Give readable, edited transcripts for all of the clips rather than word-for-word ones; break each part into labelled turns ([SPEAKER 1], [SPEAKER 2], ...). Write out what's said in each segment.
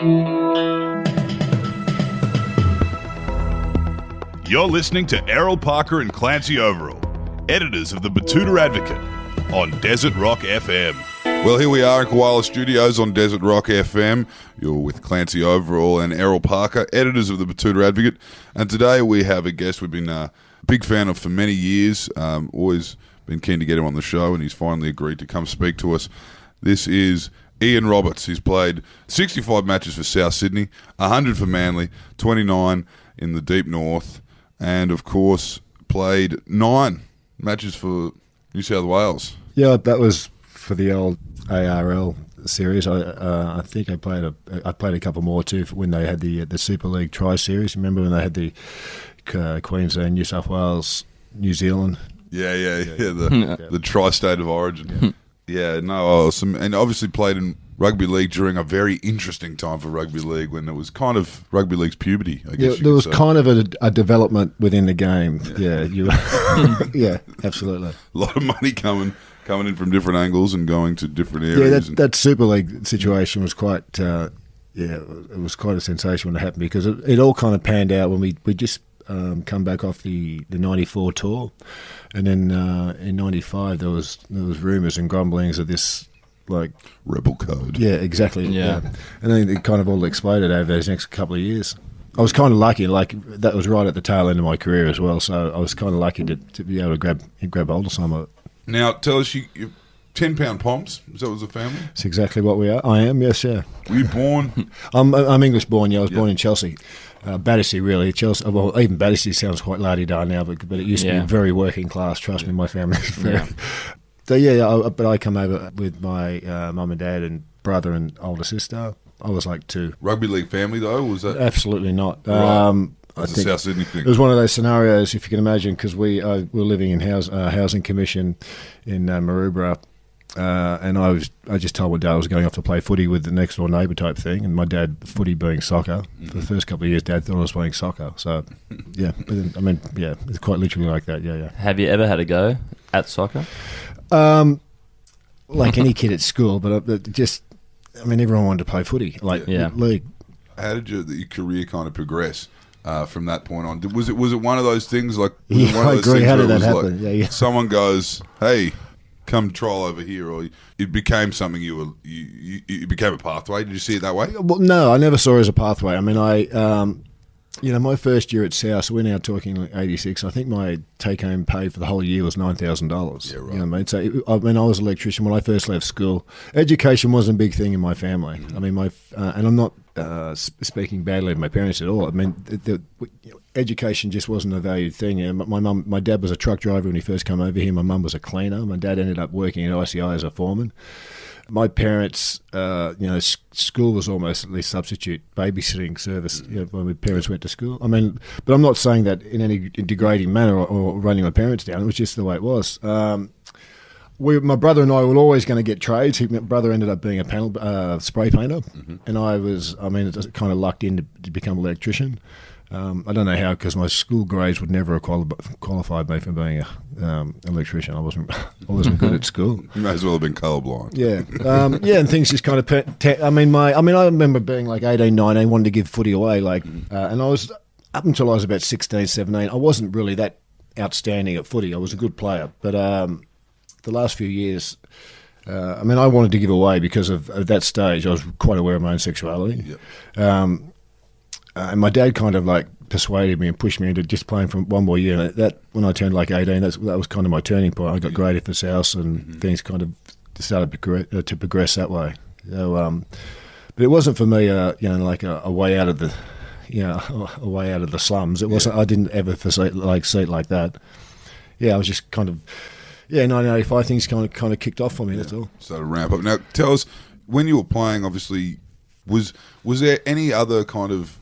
[SPEAKER 1] You're listening to Errol Parker and Clancy Overall, editors of the Betoota Advocate, on Desert Rock FM.
[SPEAKER 2] Well, here we are in Koala Studios on Desert Rock FM. You're with Clancy Overall and Errol Parker, editors of the Betoota Advocate. And today we have a guest we've been a big fan of for many years. Always been keen to get him on the show, and he's finally agreed to come speak to us. This is Ian Roberts. He's played 65 matches for South Sydney, 100 for Manly, 29 in the Deep North, and, of course, played 9 matches for New South Wales.
[SPEAKER 3] Yeah, that was for the old ARL series. I think I played a couple more too when they had the Super League Tri-Series. Remember when they had the Queensland, New South Wales, New Zealand? The Tri-State of Origin. Awesome. And obviously played in rugby league during a very interesting time for rugby league when it was kind of rugby league's puberty, I guess. Yeah, there was kind of a development within the game. Yeah, absolutely.
[SPEAKER 2] A lot of money coming in from different angles and going to different areas.
[SPEAKER 3] Yeah, that Super League situation was quite, it was quite a sensation when it happened, because it all kind of panned out when we just come back off the 94 tour, and then in 95 there was rumours and grumblings of this, like,
[SPEAKER 2] rebel code.
[SPEAKER 3] Yeah, exactly. Yeah. And then it kind of all exploded over those next couple of years. I was kind of lucky, like that was right at the tail end of my career as well, so I was kind of lucky to be able to grab hold of some of it.
[SPEAKER 2] Now, tell us, you 10-pound Poms, is that was the family?
[SPEAKER 3] It's exactly what we are. I am, yes, yeah.
[SPEAKER 2] Were you born?
[SPEAKER 3] I'm English born, yeah. I was born in Chelsea. Battersea, really. Chelsea. Well, even Battersea sounds quite la-di-da now, but it used to be very working class. Trust me, my family is very. So but I come over with my mum and dad and brother and older sister. I was like 2.
[SPEAKER 2] Rugby league family though, was that?
[SPEAKER 3] Absolutely not.
[SPEAKER 2] Right.
[SPEAKER 3] I
[SPEAKER 2] think South Sydney thing.
[SPEAKER 3] It was one of those scenarios, if you can imagine, because we were living in housing commission in Maroubra. And I just told my dad I was going off to play footy with the next door neighbour type thing, and my dad, footy being soccer, for the first couple of years, Dad thought I was playing soccer. So, yeah, it's quite literally like that. Yeah.
[SPEAKER 4] Have you ever had a go at soccer?
[SPEAKER 3] Like any kid at school, but everyone wanted to play footy, league.
[SPEAKER 2] How did your career kind of progress from that point on? Was it one of those things like? I
[SPEAKER 3] agree. How did that happen?
[SPEAKER 2] Like, someone goes, "Hey, come trial over here," or it became something you became a pathway. Did you see it that way?
[SPEAKER 3] Well, no, I never saw it as a pathway. I mean, my first year at South, so we're now talking like 86. I think my take-home pay for the whole year was $9,000.
[SPEAKER 2] Yeah, right.
[SPEAKER 3] You know what I mean? So, I was an electrician when I first left school. Education wasn't a big thing in my family. I mean, and I'm not speaking badly of my parents at all. I mean, education just wasn't a valued thing. You know, my dad was a truck driver when he first came over here. My mum was a cleaner. My dad ended up working at ICI as a foreman. My parents, school was almost at least substitute babysitting service when my parents went to school. I mean, but I'm not saying that in any degrading manner or running my parents down. It was just the way it was. My brother and I were always going to get trades. My brother ended up being a panel spray painter, and I kind of lucked in to become an electrician. I don't know how, because my school grades would never have qualified me for being an electrician. I wasn't good at school.
[SPEAKER 2] You may as well have been colourblind.
[SPEAKER 3] Yeah, and things just kind of. I remember being like 18, 19, wanting to give footy away, and I was up until I was about 16, 17. I wasn't really that outstanding at footy. I was a good player, but the last few years. I wanted to give away because of at that stage. I was quite aware of my own sexuality. Yep. And my dad kind of like persuaded me and pushed me into just playing for one more year. And that when I turned like 18, that was kind of my turning point. I got graded for South, and things kind of started to progress that way. So, but it wasn't for me, a way out of the, a way out of the slums. It wasn't. I didn't ever see it like that. Yeah, I was just kind of, 1985 things kind of kicked off for me. That's all.
[SPEAKER 2] Started to ramp up. Now, tell us, when you were playing, obviously, was there any other kind of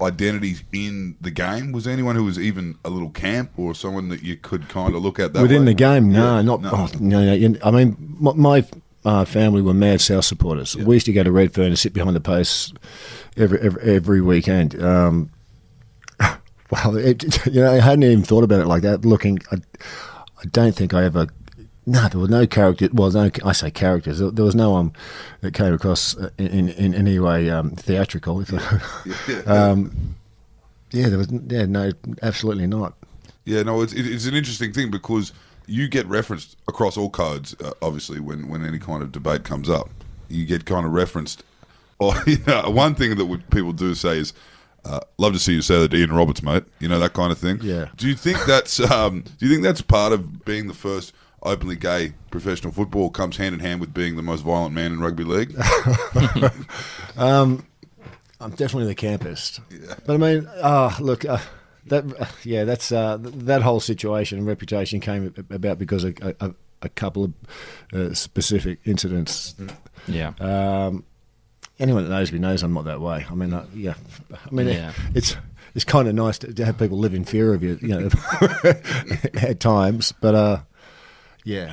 [SPEAKER 2] identities in the game? Was there anyone who was even a little camp or someone that you could kind of look at that
[SPEAKER 3] within
[SPEAKER 2] way?
[SPEAKER 3] The game? No, not. No. Oh, no. I mean, my family were mad South supporters. Yeah. We used to go to Redfern and sit behind the posts every weekend. I hadn't even thought about it like that. Looking, I don't think I ever No, there were no characters. Well, no, I say characters. There was no one that came across in any way theatrical. There was. Yeah, no, absolutely not.
[SPEAKER 2] Yeah, no, it's an interesting thing because you get referenced across all codes. Obviously, when any kind of debate comes up, you get kind of referenced. Or one thing that people do say is, "Love to see you say that to Ian Roberts, mate." You know, that kind of thing.
[SPEAKER 3] Yeah.
[SPEAKER 2] Do you think that's part of being the first openly gay professional football? Comes hand in hand with being the most violent man in rugby league?
[SPEAKER 3] I'm definitely the campest.
[SPEAKER 2] Yeah.
[SPEAKER 3] But I mean, look, that whole situation and reputation came about because of a couple of specific incidents.
[SPEAKER 4] Yeah.
[SPEAKER 3] Anyone that knows me knows I'm not that way. I mean, it's kind of nice to have people live in fear of you, at times. But I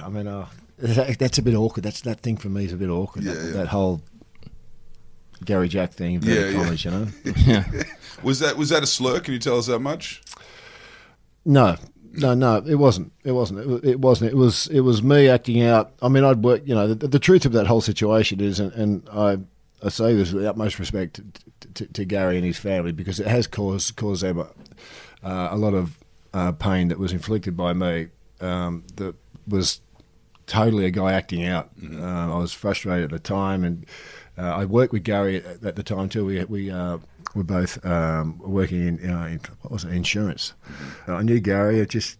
[SPEAKER 3] mean, that's a bit awkward. That thing for me is a bit awkward. That whole Gary Jack thing, college, you know.
[SPEAKER 4] Yeah.
[SPEAKER 2] Was that a slur? Can you tell us that much?
[SPEAKER 3] No, it wasn't. It was me acting out. I mean, I'd work. The truth of that whole situation is, and I say this with the utmost respect to Gary and his family, because it has caused them a lot of pain that was inflicted by me. That was totally a guy acting out. I was frustrated at the time, and I worked with Gary at the time too. We were both working in what was it, insurance. I knew Gary. It just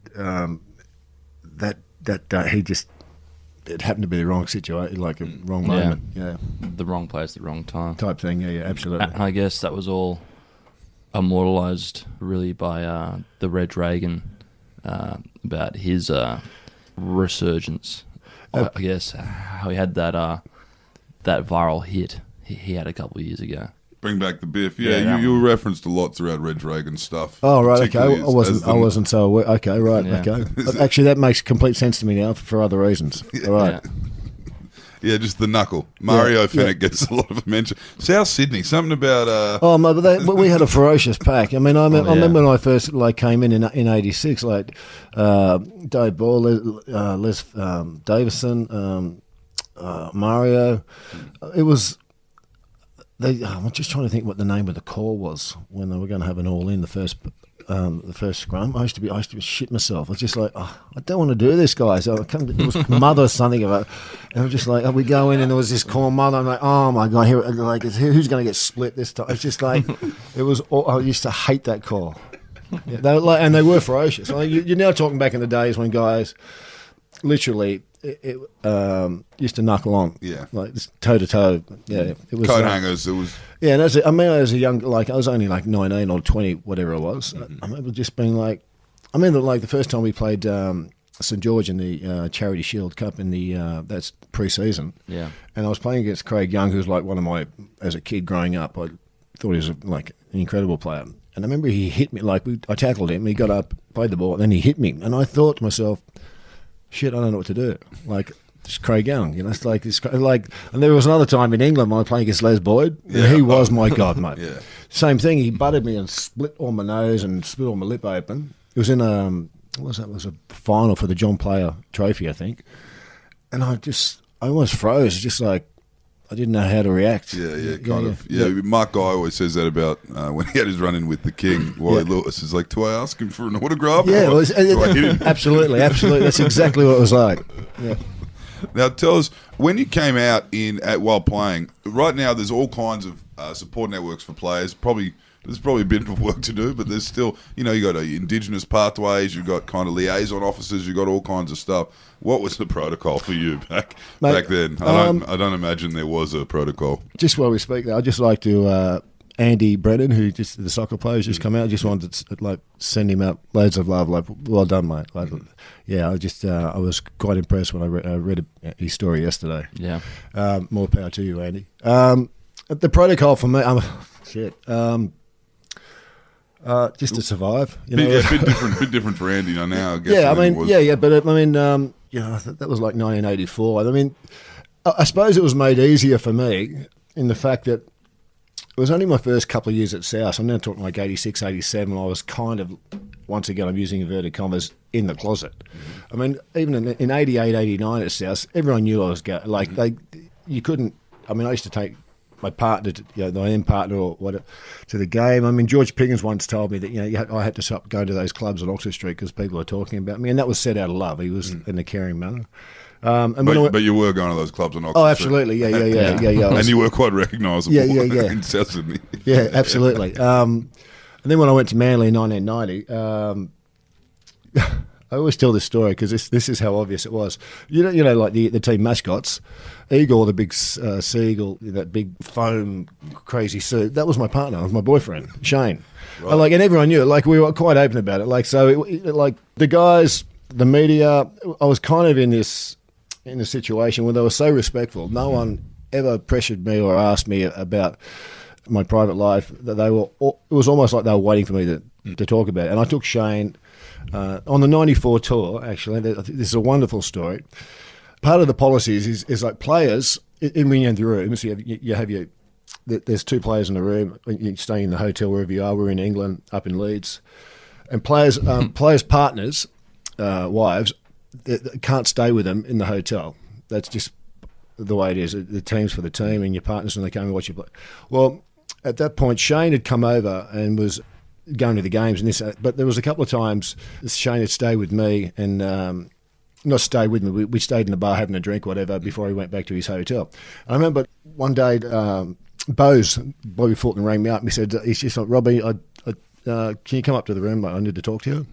[SPEAKER 3] it happened to be the wrong situation, like a wrong moment. Yeah,
[SPEAKER 4] the wrong place, the wrong time
[SPEAKER 3] type thing. Yeah, absolutely.
[SPEAKER 4] And I guess that was all immortalised really by the Reg Reagan about his resurgence. I guess how he had that viral hit he had a couple of years ago.
[SPEAKER 2] Bring back the Biff. Yeah, you were referenced a lot throughout Reg Reagan's stuff.
[SPEAKER 3] Oh, right, okay. I wasn't so aware. Okay, right,
[SPEAKER 4] Yeah.
[SPEAKER 3] okay. Actually, that makes complete sense to me now for other reasons. All right.
[SPEAKER 2] Yeah, just the knuckle. Mario Fennick gets a lot of mention. South Sydney, something about...
[SPEAKER 3] Oh, no, but we had a ferocious pack. I mean, I remember when I first came in '86, Dave Ball, Les Davison, Mario. It was... I'm just trying to think what the name of the call was when they were going to have an all-in, the first scrum. I used to shit myself. I was just like, I don't want to do this, guys. It was mother or something of it. And I was just like, we go in and there was this call mother. I'm like, oh my God, who's going to get split this time? It's just like, I used to hate that call. Yeah, they were ferocious. You're now talking back in the days when guys literally... It used to knuckle on, like toe to toe. Yeah, it was
[SPEAKER 2] coat hangers. It was,
[SPEAKER 3] yeah. And I was a young, I was only 19 or 20, whatever it was. I remember just being like, the first time we played St George in the Charity Shield Cup in the that's pre-season.
[SPEAKER 4] Yeah,
[SPEAKER 3] and I was playing against Craig Young, who was like one of my, as a kid growing up, I thought he was an incredible player. And I remember he hit me, I tackled him. He got up, played the ball, and then he hit me, and I thought to myself, shit, I don't know what to do. It's Craig Young, it's like this. And there was another time in England when I was playing against Les Boyd. Yeah. He was my god, mate.
[SPEAKER 2] Yeah.
[SPEAKER 3] Same thing. He butted me and split all my nose and split all my lip open. It was in what was that? It was a final for the John Player Trophy, I think. And I almost froze. Just like I didn't know how to react.
[SPEAKER 2] Yeah. Mark Guy always says that about when he had his run-in with the King, Wally Lewis. Is like, do I ask him for an autograph?
[SPEAKER 3] Yeah, absolutely. That's exactly what it was like. Yeah.
[SPEAKER 2] Now, tell us, when you came out while playing, right now there's all kinds of support networks for players. There's probably a bit of work to do, but there's still, you got Indigenous pathways, you've got kind of liaison officers, you've got all kinds of stuff. What was the protocol for you back then? I don't imagine there was a protocol.
[SPEAKER 3] Just while we speak, I'd just like to, Andy Brennan, the soccer player, just come out. I just wanted to send him out loads of love. Well done, mate. I was quite impressed when I read his story yesterday.
[SPEAKER 4] Yeah.
[SPEAKER 3] More power to you, Andy. The protocol for me, just to survive.
[SPEAKER 2] Bit different for Andy now. I guess.
[SPEAKER 3] Yeah, but that was like 1984. I suppose it was made easier for me in the fact that it was only my first couple of years at South. I'm now talking like 86, 87. I was kind of, once again, I'm using inverted commas, in the closet. I mean, even in 88, 89 at South, everyone knew I was going. Like, you couldn't. I mean, I used to take my partner, my then partner or whatever, to the game. I mean, George Piggins once told me that I had to stop going to those clubs at Oxford Street because people were talking about me, and that was said out of love. He was in a caring manner.
[SPEAKER 2] But you were going to those clubs on Oxford Street.
[SPEAKER 3] Oh, absolutely, yeah.
[SPEAKER 2] And you were quite recognisable in South Sydney.
[SPEAKER 3] Yeah, absolutely. And then when I went to Manly in 1990, I always tell this story because this is how obvious it was. You know, like the team mascots, Eagle, the big seagull, that big foam crazy suit. That was my partner, that was my boyfriend, Shane. Right. And everyone knew it. Like, we were quite open about it. Like, so like the guys, the media, I was kind of in a situation where they were so respectful. No one ever pressured me or asked me about my private life. That it was almost like they were waiting for me to talk about it. And I took Shane on the 94 tour, actually. This is a wonderful story. Part of the policies is like players, when you're in the room, so there's two players in the room, you stay in the hotel wherever you are. We're in England, up in Leeds. And players' partners, wives, they can't stay with them in the hotel. That's just the way it is. The team's for the team and your partners, and they come and watch you play. Well, at that point, Shane had come over and was going to the games, but there was a couple of times Shane had stayed with me and not stayed with me. We stayed in the bar having a drink, whatever, before he went back to his hotel. And I remember one day, Bobby Fulton rang me up and he said, he's just like, Robbie, can you come up to the room? I need to talk to you.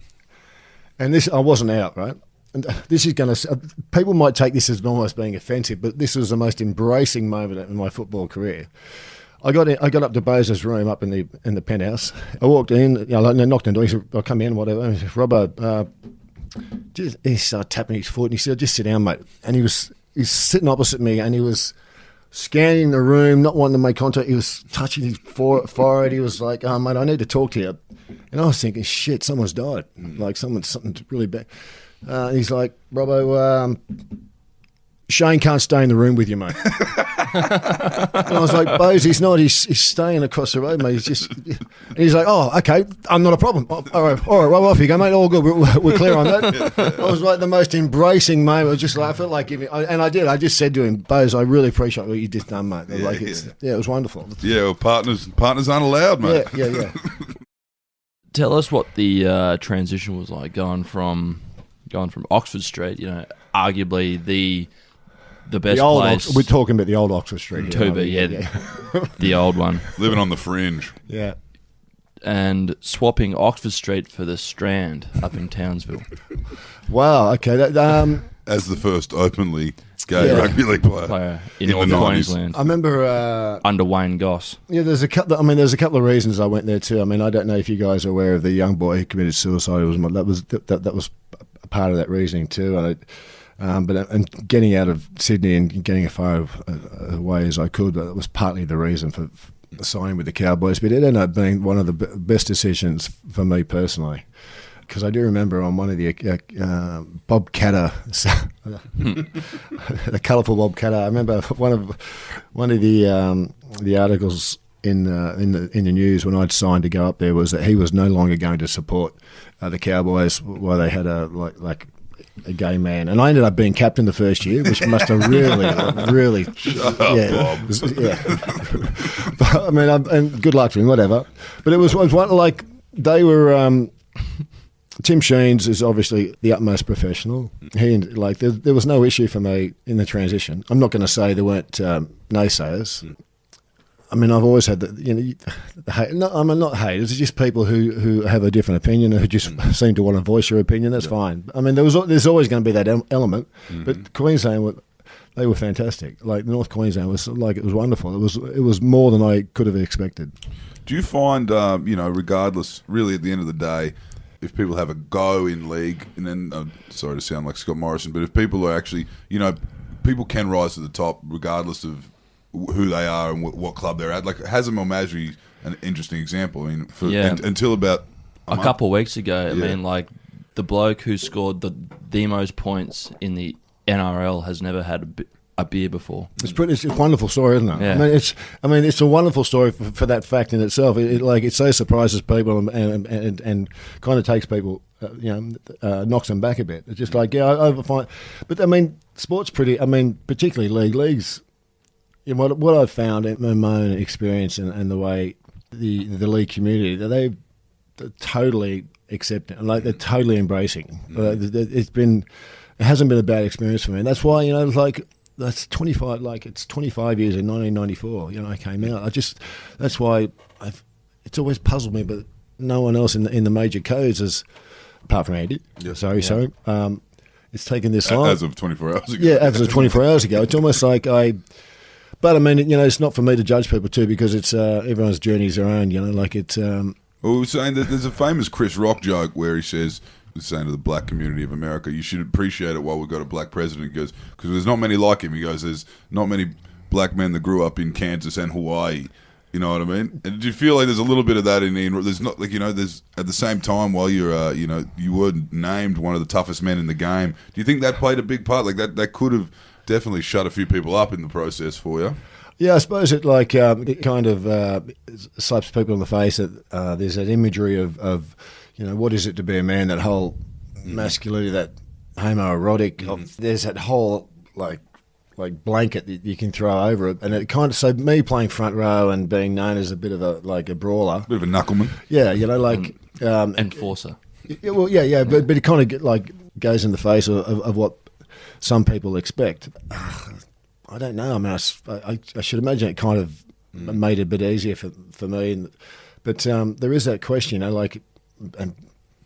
[SPEAKER 3] And I wasn't out, right? And this is going to, people might take this as almost being offensive, but this was the most embracing moment in my football career. I got up to Boza's room up in the penthouse. I walked in, knocked on the door. He said, I'll come in, whatever. He said, Robbo, he started tapping his foot and he said, just sit down, mate. And he's sitting opposite me and he was scanning the room, not wanting to make contact. He was touching his forehead. He was like, mate, I need to talk to you. And I was thinking, shit, someone's died. Like something really bad. He's like, Robbo, Shane can't stay in the room with you, mate. And I was like, Bose, he's not. He's staying across the road, mate. And he's like, oh, okay, I'm not a problem. All right, well, off you go, mate. All good. We're clear on that. I was like the most embracing moment. I was just like, I felt like giving, and I did. I just said to him, Bose, I really appreciate what you just done, mate. It was wonderful.
[SPEAKER 2] Yeah, well, partners aren't allowed, mate.
[SPEAKER 3] Yeah.
[SPEAKER 4] Tell us what the transition was like going from Oxford Street. Arguably the best place.
[SPEAKER 3] We're talking about the old Oxford Street.
[SPEAKER 4] The old one.
[SPEAKER 2] Living on the fringe.
[SPEAKER 3] Yeah.
[SPEAKER 4] And swapping Oxford Street for the Strand up in Townsville.
[SPEAKER 3] Wow, okay.
[SPEAKER 2] As the first openly gay rugby league player
[SPEAKER 4] in North Queensland.
[SPEAKER 3] I remember
[SPEAKER 4] under Wayne Goss.
[SPEAKER 3] Yeah, there's a couple of reasons I went there too. I mean, I don't know if you guys are aware of the young boy who committed suicide. That was a part of that reasoning too. But getting out of Sydney and getting as far away as I could, that was partly the reason for signing with the Cowboys. But it ended up being one of the best decisions for me personally, because I do remember on one of the Bob Catter, the colourful Bob Catter. I remember one of the articles in the news when I'd signed to go up there was that he was no longer going to support the Cowboys while they had a gay man, and I ended up being captain the first year, which must have really, Bob. But, I mean, and good luck to him, whatever. But it was one like they were. Tim Sheens is obviously the utmost professional. There was no issue for me in the transition. I'm not going to say there weren't naysayers. I mean, I've always had the hate. No, I mean, not haters. It's just people who have a different opinion, who just seem to want to voice your opinion. That's fine. I mean, there's always going to be that element. Mm-hmm. But Queensland, they were fantastic. Like North Queensland was it was wonderful. It was more than I could have expected.
[SPEAKER 2] Do you find regardless, really at the end of the day, if people have a go in league, and then sorry to sound like Scott Morrison, but if people are actually, people can rise to the top regardless of who they are and what club they're at. Like Hazem El Masri, an interesting example. I mean, until about a
[SPEAKER 4] couple of weeks ago, I mean, like the bloke who scored the most points in the NRL has never had a beer before.
[SPEAKER 3] It's a wonderful story, isn't it?
[SPEAKER 4] Yeah.
[SPEAKER 3] I mean, it's a wonderful story for that fact in itself. It so surprises people and kind of takes people, knocks them back a bit. It's just like, I find, but I mean, sport's pretty. I mean, particularly leagues. You know, what I've found in my own experience and the way the league community, they're totally accepting, like they're totally embracing. It hasn't been a bad experience for me. And that's why, that's 25. Like it's 25 years in 1994. I came out. That's why it's always puzzled me. But no one else in the major codes is, apart from Andy.
[SPEAKER 2] Yeah.
[SPEAKER 3] Sorry. It's taken this long.
[SPEAKER 2] As of 24 hours ago.
[SPEAKER 3] Yeah, as of 24 hours ago. It's almost like But I mean, it's not for me to judge people too, because it's everyone's journey is their own. Like it's.
[SPEAKER 2] Well, we were saying that there's a famous Chris Rock joke where he says, saying to the black community of America, you should appreciate it while we've got a black president. He goes, because there's not many like him. He goes, there's not many black men that grew up in Kansas and Hawaii. You know what I mean? And do you feel like there's a little bit of that in there's not like, there's at the same time while you're, you were named one of the toughest men in the game. Do you think that played a big part? Like that could have definitely shut a few people up in the process for you.
[SPEAKER 3] Yeah, I suppose it kind of slaps people in the face that there's that imagery of what is it to be a man? That whole masculinity, that homoerotic. There's that whole like blanket that you can throw over it, and it kind of. So me playing front row and being known as a bit of a brawler,
[SPEAKER 2] Bit of a knuckleman.
[SPEAKER 3] yeah,
[SPEAKER 4] Enforcer.
[SPEAKER 3] Yeah, well, yeah, but it kind of goes in the face of what some people expect. I don't know. I mean, I should imagine it kind of made it a bit easier for me. But there is that question, and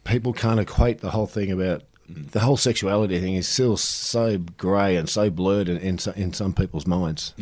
[SPEAKER 3] people can't equate the whole thing about the whole sexuality thing is still so grey and so blurred in some people's minds.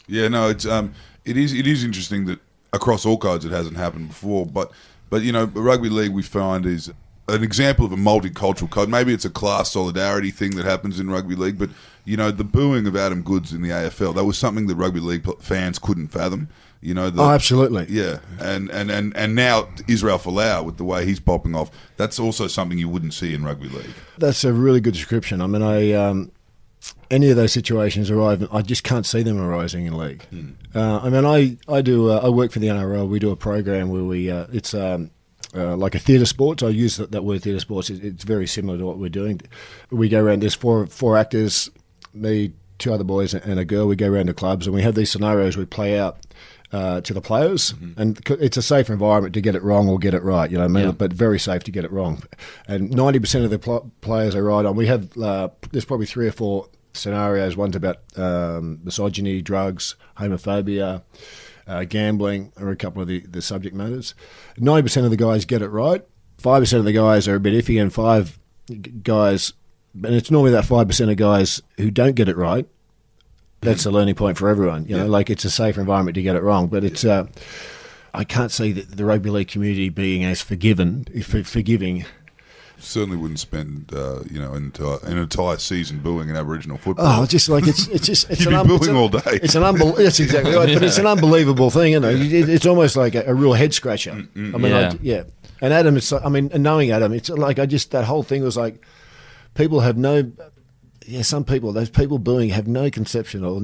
[SPEAKER 2] Yeah, no, it is interesting that across all codes it hasn't happened before, but rugby league we find is an example of a multicultural code. Maybe it's a class solidarity thing that happens in rugby league, but the booing of Adam Goodes in the AFL, that was something that rugby league fans couldn't fathom.
[SPEAKER 3] Absolutely.
[SPEAKER 2] Yeah, and now Israel Folau with the way he's popping off, that's also something you wouldn't see in rugby league.
[SPEAKER 3] That's a really good description. I mean, any of those situations arrive, I just can't see them arising in league. I mean, I work for the NRL. We do a program where it's like a theatre sports. I use that word theatre sports. It's very similar to what we're doing. We go around. There's four actors, me, two other boys, and a girl. We go around to clubs and we have these scenarios we play out to the players, and it's a safe environment to get it wrong or get it right. But very safe to get it wrong. And 90% of the players are right on. We have there's probably 3 or 4 scenarios. One's about misogyny, drugs, homophobia. Gambling are a couple of the subject matters. 90% of the guys get it right. 5% of the guys are a bit iffy, and 5 guys, and it's normally that 5% of guys who don't get it right. That's a learning point for everyone. It's a safer environment to get it wrong. But it's I can't see the rugby league community being as forgiving.
[SPEAKER 2] Certainly wouldn't spend an entire season booing an Aboriginal football.
[SPEAKER 3] Oh, just like it's
[SPEAKER 2] You'd be booing all day.
[SPEAKER 3] It's that's exactly right. But it's an unbelievable thing, It's almost like a real head scratcher. I mean, And Adam, and knowing Adam, it's like that whole thing was like people have no. Yeah, some people, those people booing, have no conception or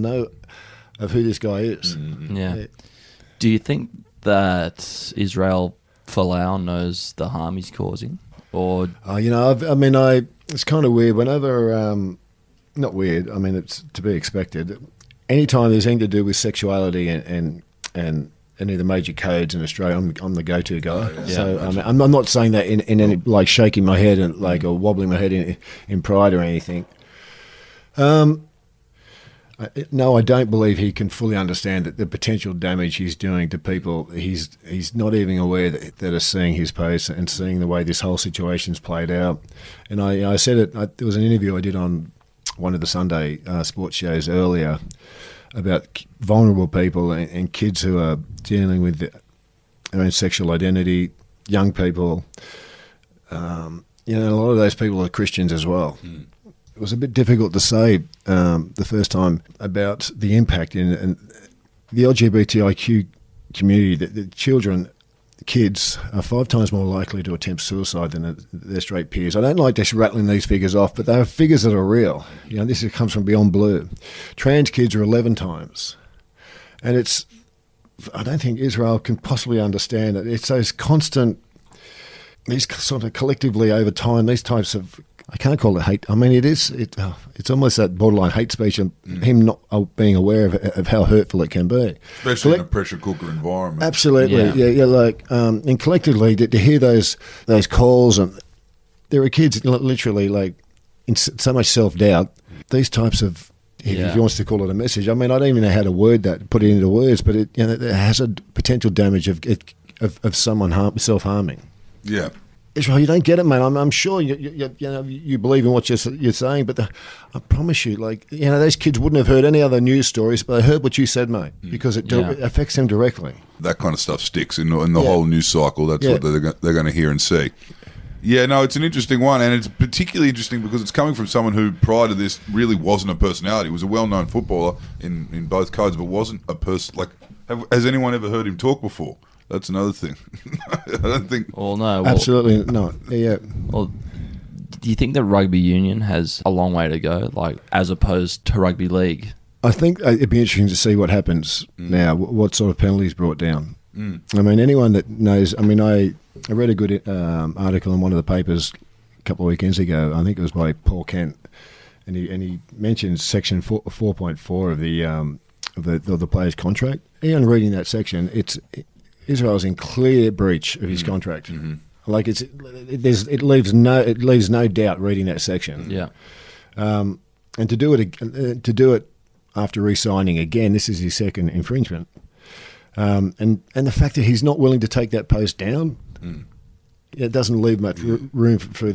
[SPEAKER 3] of who this guy is.
[SPEAKER 4] Yeah. Do you think that Israel Folau knows the harm he's causing? Or
[SPEAKER 3] it's kind of weird. Whenever, not weird. I mean, it's to be expected. Anytime there's anything to do with sexuality and any of the major codes in Australia, I'm the go-to guy.
[SPEAKER 2] Oh, yeah.
[SPEAKER 3] So I'm not saying that in any like shaking my head and or wobbling my head in pride or anything. No, I don't believe he can fully understand that the potential damage he's doing to people. He's not even aware that are seeing his posts and seeing the way this whole situation's played out. And I said it. There was an interview I did on one of the Sunday sports shows earlier about vulnerable people and kids who are dealing with their own sexual identity, young people. A lot of those people are Christians as well. It was a bit difficult to say the first time about the impact in the LGBTIQ community, the children kids are 5 times more likely to attempt suicide than their straight peers. I don't like just rattling these figures off, but they are figures that are real. This comes from Beyond Blue. Trans kids are 11 times. And I don't think Israel can possibly understand it. It's those constant, these sort of collectively over time, these types of, I can't call it hate. I mean, it's almost that borderline hate speech of him not being aware of how hurtful it can be.
[SPEAKER 2] Especially in a pressure cooker environment.
[SPEAKER 3] Absolutely, and collectively to hear those calls, and there are kids literally in so much self-doubt. These types of, if you want to call it a message, I mean, I don't even know how to word that, put it into words, but it has a potential damage of someone self-harming.
[SPEAKER 2] Yeah.
[SPEAKER 3] Israel, you don't get it, man. I'm sure you believe in what you're saying, but I promise you, those kids wouldn't have heard any other news stories, but they heard what you said, mate, because it affects them directly.
[SPEAKER 2] That kind of stuff sticks in the whole news cycle. That's what they're going to hear and see. Yeah, no, it's an interesting one, and it's particularly interesting because it's coming from someone who, prior to this, really wasn't a personality. He was a well-known footballer in both codes, but wasn't a person. Has anyone ever heard him talk before? That's another thing. I don't think.
[SPEAKER 4] Well, no.
[SPEAKER 3] Absolutely not. Yeah.
[SPEAKER 4] Well, do you think that rugby union has a long way to go, as opposed to rugby league?
[SPEAKER 3] I think it'd be interesting to see what happens now, what sort of penalties brought down. I mean, anyone that knows, I mean, I read a good article in one of the papers a couple of weekends ago. I think it was by Paul Kent, and he mentions section 4.4 of the player's contract. Even reading that section, Israel's in clear breach of his contract. Mm-hmm. It leaves no doubt reading that section.
[SPEAKER 4] Yeah.
[SPEAKER 3] And to do it after re-signing again, this is his second infringement. And the fact that he's not willing to take that post down, it doesn't leave much room for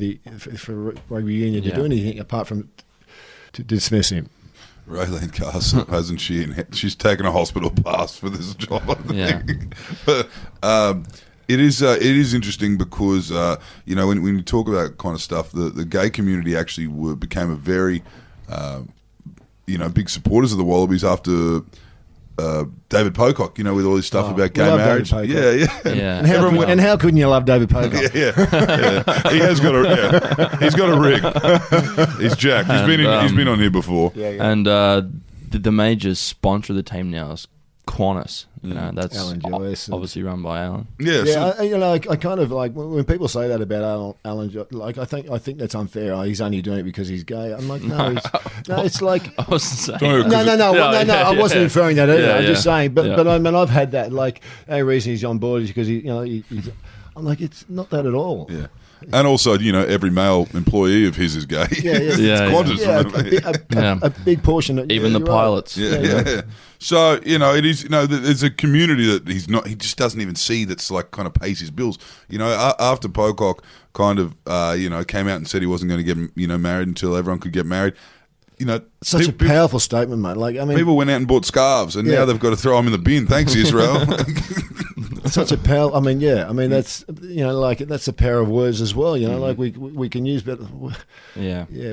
[SPEAKER 3] rugby union to do anything apart from to dismiss him.
[SPEAKER 2] Raylene Carson, hasn't she? And she's taken a hospital pass for this job, I think. But it is interesting because when you talk about that kind of stuff, the gay community actually became a very big supporters of the Wallabies after David Pocock, with all this stuff about gay marriage.
[SPEAKER 3] Yeah. And how couldn't you love David Pocock?
[SPEAKER 2] Yeah. He's got a rig. He's Jack. He's been on here before.
[SPEAKER 4] And the major sponsor of the team now is Qantas. That's
[SPEAKER 3] Alan Joyce,
[SPEAKER 4] obviously run by Alan.
[SPEAKER 3] I kind of when people say that about Alan Joyce, I think that's unfair. He's only doing it because he's gay. I'm like, no, it's like
[SPEAKER 4] I wasn't saying.
[SPEAKER 3] I wasn't inferring that either. I'm just saying, but I mean, I've had that. The only reason he's on board is because he's. I'm like, it's not that at all.
[SPEAKER 2] Yeah. And also, every male employee of his is gay. Qantas.
[SPEAKER 3] A big portion.
[SPEAKER 4] Even the pilots.
[SPEAKER 2] Yeah. So, it is, there's a community that he just doesn't even see that's kind of pays his bills. After Pocock kind of, came out and said he wasn't going to get, married until everyone could get married.
[SPEAKER 3] Such a powerful statement, mate.
[SPEAKER 2] People went out and bought scarves, and now they've got to throw them in the bin. Thanks, Israel.
[SPEAKER 3] Such a power. I mean, that's that's a power of words as well. We can use better.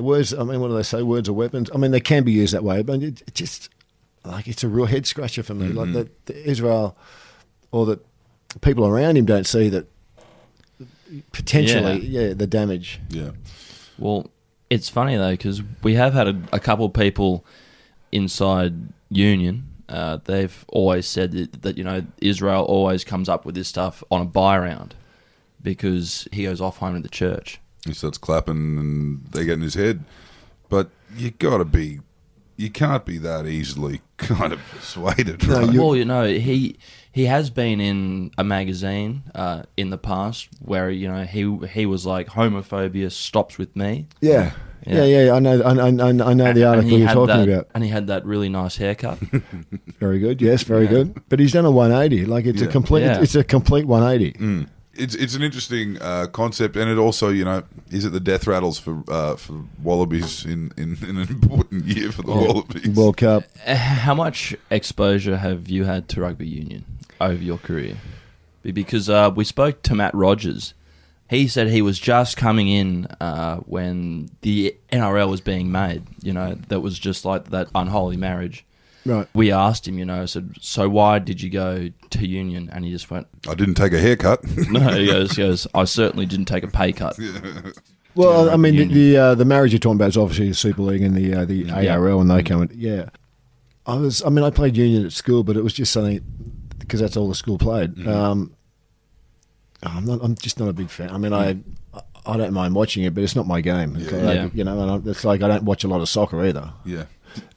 [SPEAKER 3] Words. I mean, what do they say? Words are weapons. I mean, they can be used that way, but it just it's a real head scratcher for me.
[SPEAKER 2] Mm-hmm.
[SPEAKER 3] The Israel or the people around him don't see that potentially. The damage.
[SPEAKER 2] Yeah.
[SPEAKER 4] Well, it's funny though because we have had a couple of people inside union. They've always said that Israel always comes up with this stuff on a buy round because he goes off home to the church.
[SPEAKER 2] He starts clapping and they get in his head. But you can't be that easily kind of persuaded, right?
[SPEAKER 4] Well, he has been in a magazine in the past where he was like homophobia stops with me.
[SPEAKER 3] Yeah. I know the article you're talking about.
[SPEAKER 4] And he had that really nice haircut.
[SPEAKER 3] Very good. Yes, very good. But he's done a 180. It's a complete. It's a complete 180.
[SPEAKER 2] Mm. It's an interesting concept, and it also is it the death rattles for Wallabies in an important year for the Wallabies
[SPEAKER 3] World Cup.
[SPEAKER 4] How much exposure have you had to rugby union over your career? Because we spoke to Matt Rogers. He said he was just coming in when the NRL was being made, that was just like that unholy marriage.
[SPEAKER 3] Right.
[SPEAKER 4] We asked him, said, so why did you go to union? And he just went,
[SPEAKER 2] I didn't take a haircut.
[SPEAKER 4] no, he goes, I certainly didn't take a pay cut.
[SPEAKER 3] Well, I mean, the marriage you're talking about is obviously the Super League and the ARL, and they come in. Yeah. I played union at school, but it was just something, because that's all the school played. I'm just not a big fan. I mean, I don't mind watching it, but it's not my game. And it's like I don't watch a lot of soccer either.
[SPEAKER 2] Yeah.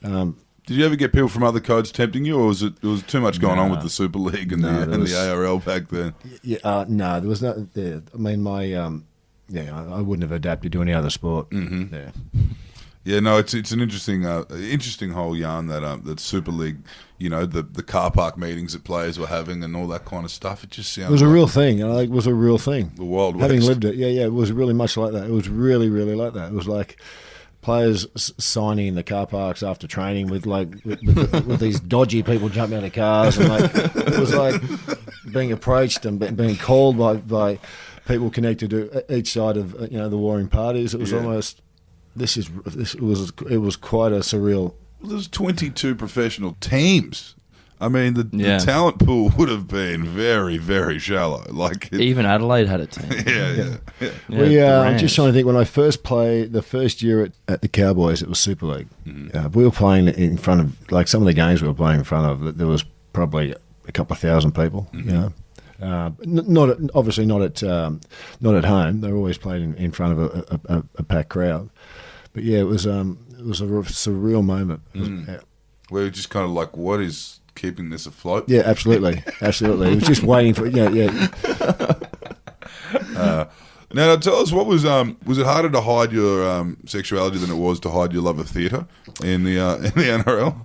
[SPEAKER 2] Did you ever get people from other codes tempting you, or was it too much going on with the Super League and the ARL back then?
[SPEAKER 3] No, there was no. Yeah, I mean, I wouldn't have adapted to any other sport.
[SPEAKER 2] Mm-hmm.
[SPEAKER 3] Yeah.
[SPEAKER 2] Yeah, no, it's an interesting whole yarn that Super League, the car park meetings that players were having and all that kind of stuff. It just sounds.
[SPEAKER 3] It was a real thing. It was a real thing.
[SPEAKER 2] The Wild West.
[SPEAKER 3] Having lived it, it was really much like that. It was really, really like that. It was like players signing in the car parks after training with these dodgy people jumping out of cars, and it was like being approached and being called by people connected to each side of the warring parties. It was almost. It was quite a surreal.
[SPEAKER 2] Well, there's 22 professional teams. I mean, the talent pool would have been very, very shallow.
[SPEAKER 4] Even Adelaide had a team.
[SPEAKER 2] Yeah.
[SPEAKER 3] I'm just trying to think. When I first played the first year at the Cowboys, it was Super League.
[SPEAKER 2] Mm-hmm.
[SPEAKER 3] We were playing in front of some of the games we were playing in front of. There was probably a couple of thousand people.
[SPEAKER 2] Mm-hmm.
[SPEAKER 3] Obviously not at home. They're always playing in front of a packed crowd. But yeah, it was a surreal moment.
[SPEAKER 2] We're just kind of like, what is keeping this afloat?
[SPEAKER 3] Yeah, absolutely. It was just waiting for
[SPEAKER 2] Now, tell us, what was it harder to hide your sexuality than it was to hide your love of theatre in the NRL?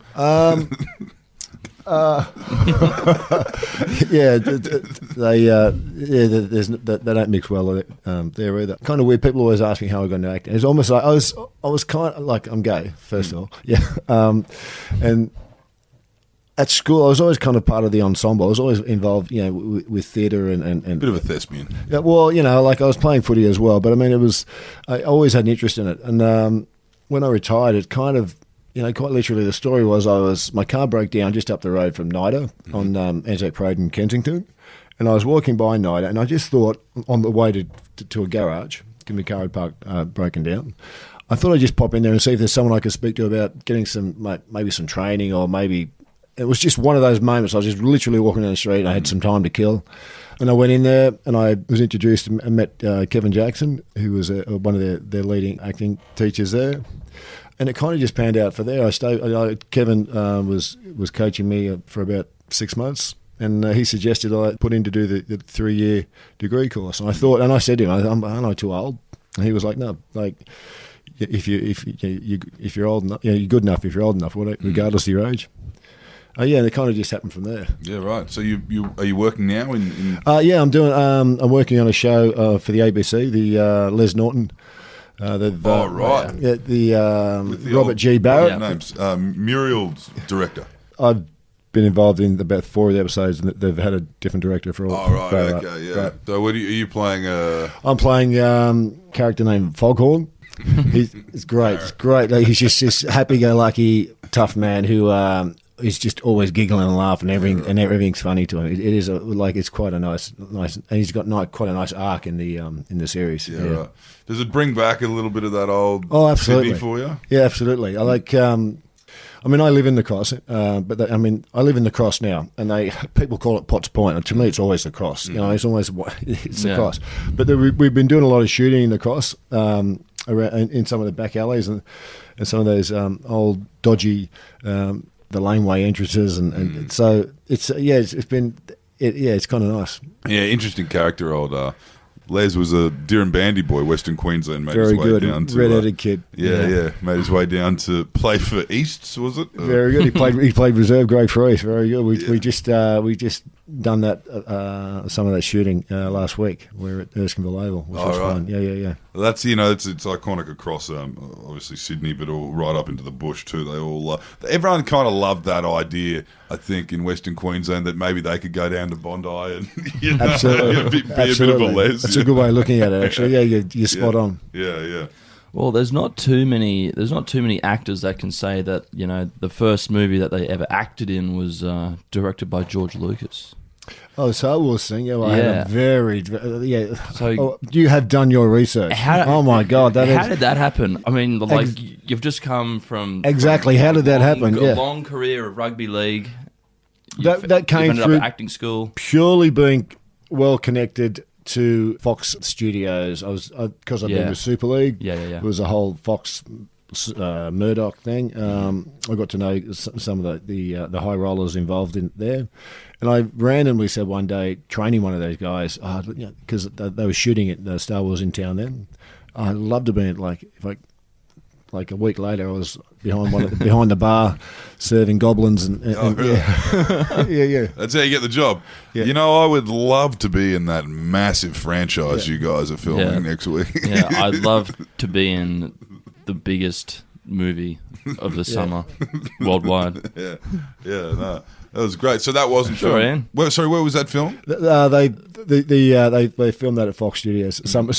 [SPEAKER 2] They don't mix well there either. Kind of weird. People always ask me how I got into acting. It's almost like I was kind of like, I'm gay, first of all, and at school I was always kind of part of the ensemble. I was always involved, with theatre and bit of a thespian.
[SPEAKER 3] Yeah, well, I was playing footy as well, but I mean, I always had an interest in it, and when I retired, it kind of. Quite literally, the story was my car broke down just up the road from NIDA on Anzac Parade in Kensington, and I was walking by NIDA, and I just thought on the way to a garage, because my car had broken down, I thought I'd just pop in there and see if there's someone I could speak to about getting maybe some training, or maybe it was just one of those moments. I was just literally walking down the street, and I had some time to kill, and I went in there, and I was introduced and met Kevin Jackson, who was one of their leading acting teachers there. And it kind of just panned out for there. Kevin was coaching me for about 6 months, and he suggested I put in to do the 3-year degree course. And I said to him, "Aren't I too old?" And he was like, "No, if you're old enough, you're good enough if you're old enough, regardless of your age." And it kind of just happened from there.
[SPEAKER 2] Yeah, right. So are you working now in?
[SPEAKER 3] I'm doing. I'm working on a show for the ABC, the Les Norton.
[SPEAKER 2] Right.
[SPEAKER 3] Yeah, the Robert G. Barrett.
[SPEAKER 2] Names. Muriel's director.
[SPEAKER 3] I've been involved in about 4 of the episodes, and they've had a different director for all.
[SPEAKER 2] Oh, right,
[SPEAKER 3] Barrett.
[SPEAKER 2] okay, yeah. Right. So are you playing?
[SPEAKER 3] I'm playing a character named Foghorn. It's great. It's great. He's just this happy-go-lucky, tough man who is just always giggling and laughing, and everything's funny to him. It is it's quite a nice, and he's got quite a nice arc in the series.
[SPEAKER 2] Yeah. Right. Does it bring back a little bit of that old
[SPEAKER 3] absolutely.
[SPEAKER 2] Sydney for you?
[SPEAKER 3] Yeah, absolutely. I like. I live in the Cross, but I live in the Cross now, and people call it Potts Point, and to me, it's always the Cross. It's always the Cross. But we've been doing a lot of shooting in the Cross, around in some of the back alleys and some of those old dodgy, the laneway entrances, and so it's kind of nice.
[SPEAKER 2] Yeah, interesting character, old. Les was a Deer and Bandy boy, Western Queensland. Made
[SPEAKER 3] Very
[SPEAKER 2] his way
[SPEAKER 3] good,
[SPEAKER 2] down to
[SPEAKER 3] red-headed kid.
[SPEAKER 2] Yeah, made his way down to play for Easts, was it?
[SPEAKER 3] Very good. He played reserve grade for East. Very good. We just done that some of that shooting last week. We were at Erskineville Oval, which was fun. Yeah.
[SPEAKER 2] Well, that's it's iconic across obviously Sydney, but all right up into the bush too. They all everyone kind of loved that idea. I think in Western Queensland that maybe they could go down to Bondi and
[SPEAKER 3] absolutely
[SPEAKER 2] be a bit of a Les.
[SPEAKER 3] That's a good way of looking at it. Actually, you're spot on.
[SPEAKER 2] Yeah.
[SPEAKER 4] Well, there's not too many actors that can say that, you know, the first movie that they ever acted in was directed by George Lucas.
[SPEAKER 3] Oh, Star Wars thing. Yeah, well, I had a very
[SPEAKER 4] So
[SPEAKER 3] you have done your research. Oh my God,
[SPEAKER 4] how did that happen? I mean, like you've just come from
[SPEAKER 3] exactly. How did that happen?
[SPEAKER 4] A long career of rugby league.
[SPEAKER 3] That came
[SPEAKER 4] ended
[SPEAKER 3] through
[SPEAKER 4] up at acting school.
[SPEAKER 3] Purely being well connected to Fox Studios. Because I've been with Super League.
[SPEAKER 4] Yeah.
[SPEAKER 3] It was a whole Fox Murdoch thing. I got to know some of the high rollers involved in there, and I randomly said one day, training one of those guys, because they were shooting at Star Wars in town then. I'd love to be in like a week later, I was behind the bar serving goblins and
[SPEAKER 2] really?
[SPEAKER 3] yeah.
[SPEAKER 2] That's how you get the job.
[SPEAKER 3] Yeah.
[SPEAKER 2] You know, I would love to be in that massive franchise you guys are filming next week.
[SPEAKER 4] Yeah, I'd love to be in the biggest movie of the summer worldwide.
[SPEAKER 2] Yeah, no, that was great. So that wasn't
[SPEAKER 4] Sure,
[SPEAKER 2] filmed.
[SPEAKER 4] Ian.
[SPEAKER 2] Where was that film?
[SPEAKER 3] They filmed that at Fox Studios. Some a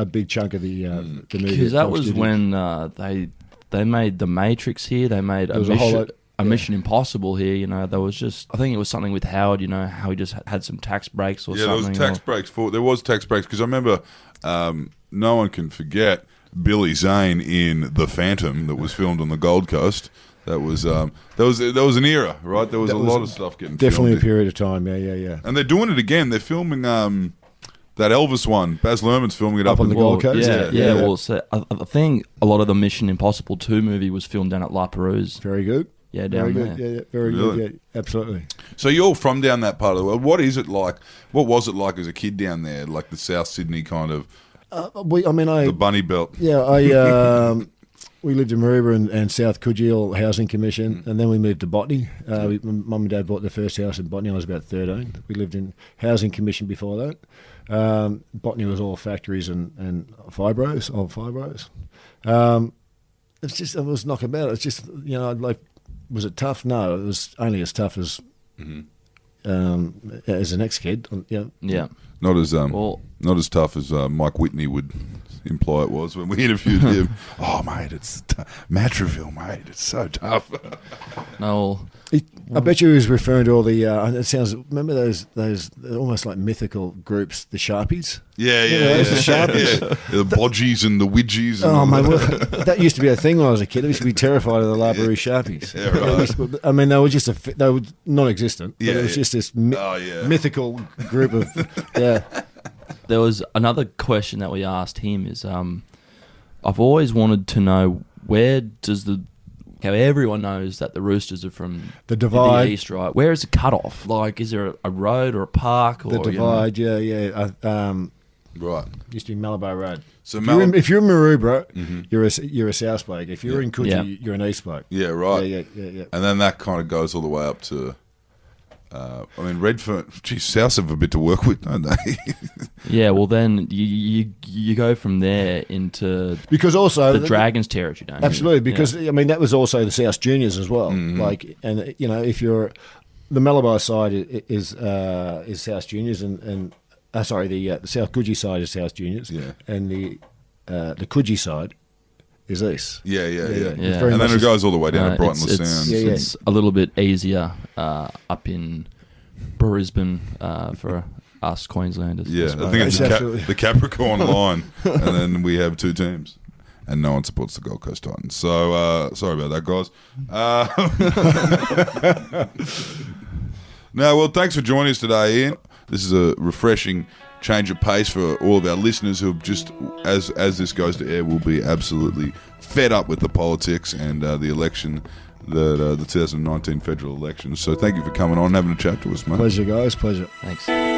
[SPEAKER 3] big chunk of the movie.
[SPEAKER 4] Because that was when they made The Matrix here. They made a Mission Impossible here. You know, there was just, I think it was something with Howard. You know, how he just had some tax breaks or something.
[SPEAKER 2] Yeah, there was tax breaks because I remember no one can forget Billy Zane in The Phantom that was filmed on the Gold Coast. That was an era, right? There was a lot of stuff getting
[SPEAKER 3] definitely
[SPEAKER 2] filmed.
[SPEAKER 3] a period of time. Yeah.
[SPEAKER 2] And they're doing it again. They're filming that Elvis one. Baz Luhrmann's filming it up
[SPEAKER 3] on the Gold Coast.
[SPEAKER 4] Yeah. Well, so I think a lot of the Mission Impossible 2 movie was filmed down at La Perouse.
[SPEAKER 3] Very good.
[SPEAKER 4] Yeah, down
[SPEAKER 3] very
[SPEAKER 4] there.
[SPEAKER 3] good. Yeah, very
[SPEAKER 2] Really?
[SPEAKER 3] good. Yeah, absolutely.
[SPEAKER 2] So you're from down that part of the world. What is it like? What was it like as a kid down there? Like the South Sydney kind of the bunny belt.
[SPEAKER 3] Yeah, we lived in Maroubra and South Coogee Housing Commission, and then we moved to Botany. Mum and Dad bought the first house in Botany. I was about 13. We lived in Housing Commission before that. Botany was all factories and fibros, old fibros. It was knockabout. It's just, was it tough? No, it was only as tough as as an ex-kid.
[SPEAKER 4] Yeah.
[SPEAKER 2] Not as tough as Mike Whitney would imply it was when we interviewed him. Oh, mate, it's Matraville, mate. It's so tough.
[SPEAKER 4] No.
[SPEAKER 3] I bet you he was referring to all the. It sounds. Remember those almost like mythical groups, the Sharpies.
[SPEAKER 2] Yeah.
[SPEAKER 3] The Sharpies.
[SPEAKER 2] The Bodgies and the Widgies.
[SPEAKER 3] Oh my! Well, that used to be a thing when I was a kid. I used to be terrified of the Labaroo Sharpies.
[SPEAKER 2] Yeah, right.
[SPEAKER 3] They were just they were non-existent. But it was just this mythical group of
[SPEAKER 4] There was another question that we asked him is, I've always wanted to know how everyone knows that the Roosters are from
[SPEAKER 3] the Divide,
[SPEAKER 4] the east, right? Where is the cutoff? Like, is there a road or a park? Or,
[SPEAKER 3] the Divide,
[SPEAKER 2] Right.
[SPEAKER 3] Used to be Malabar Road.
[SPEAKER 2] So
[SPEAKER 3] if you're in Maroubra, you're a South bloke. If you're in Coogee, you're an East bloke.
[SPEAKER 2] Yeah, right.
[SPEAKER 3] Yeah.
[SPEAKER 2] And then that kind of goes all the way up to. Redfern. Geez, South have a bit to work with, don't they?
[SPEAKER 4] Yeah, well then you go from there into
[SPEAKER 3] because also
[SPEAKER 4] the Dragons territory, don't you?
[SPEAKER 3] Absolutely, because that was also the South Juniors as well. And if you're the Malabar side is South Juniors and the South Coogee side is South Juniors, and the Coogee side is East.
[SPEAKER 2] Yeah.
[SPEAKER 3] And
[SPEAKER 2] then it goes all the way down to Brighton Le Sound.
[SPEAKER 4] It's a little bit easier up in Brisbane for us Queenslanders.
[SPEAKER 2] Yeah, I think it's the Capricorn line, and then we have 2 teams. And no one supports the Gold Coast Titans. So, sorry about that, guys. Thanks for joining us today, Ian. This is a refreshing change of pace for all of our listeners who have just, as this goes to air, will be absolutely fed up with the politics and the election, the 2019 federal election. So thank you for coming on and having a chat to us, mate.
[SPEAKER 3] Pleasure, guys. Pleasure.
[SPEAKER 4] Thanks.